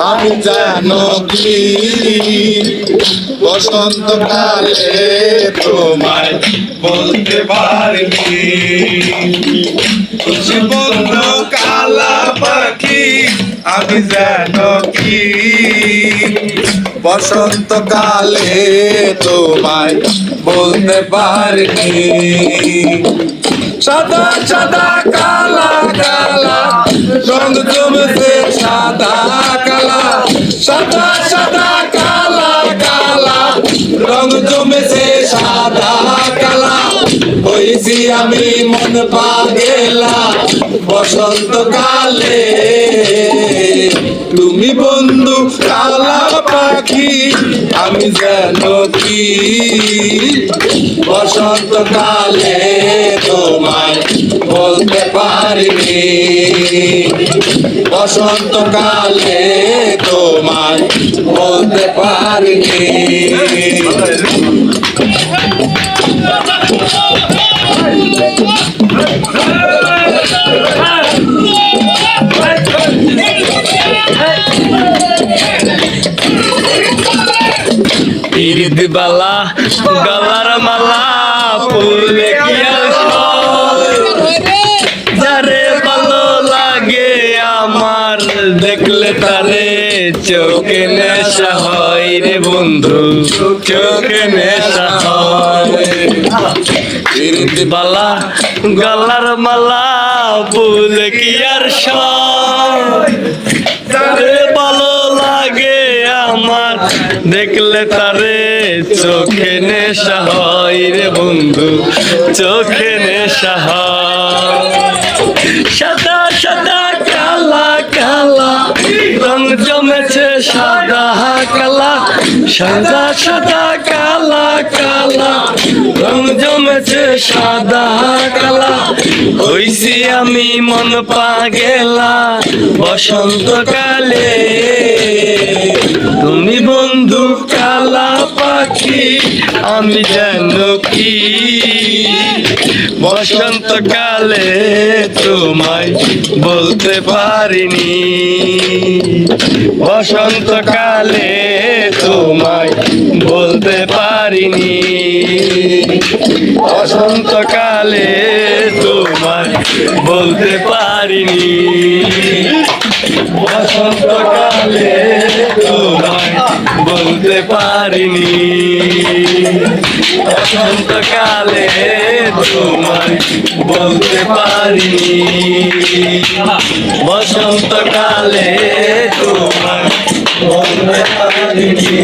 আমি জানো কি বসন্তকালে তোমায় বলতে পারিনি খুশি বন্ধু কালা পাখি আমি জানো কি বসন্তকালে তোমায় বলতে পারিনি সাদা সাদা কালা কালা রঙ জমেছে সাদা কালা সাদা সাদা কালা কালা রঙ জমেছে সাদা কালা হয়েছি আমি মন পাগেলা বসন্তকালে তুমি বন্ধু কালা পাখি আমি জানো কি বসন্তকালে তোমায় বলতে পারিনি বসন্তকালে তোমায় বলতে পারিনি ইরিদ বালা গলার মালা ফুলে কি যারে ভালো লাগে আমার দেখলে তারে চোখে নেশা হয় রে বন্ধু চোখে নেশা হয় ইরিদ বালা গলার মালা ফুলে কি আর যারে ভালো লাগে আমার দেখলে তারে চোখে নেশা হয় রে বন্ধু চোখে নেশা হয় সাদা সাদা কালা কালা রং জমেছে সাদা কালা সাদা সাদা কালা কালা রং জমেছে সাদা কালা হইছি আমি মন পাগেলা বসন্তকালে তুমি বন্ধু কালা পাখি আমি জানো কি বসন্তকালে তোমায় বলতে পারিনি বসন্তকালে তোমায় বলতে পারিনি বসন্তকালে তোমায় বলতে পারিনি বসন্তকালে তোমায় বলতে পারিনি বসন্তকালে তোমায় বলতে পারিনি বসন্তকালে তোমায় বলতে পারিনি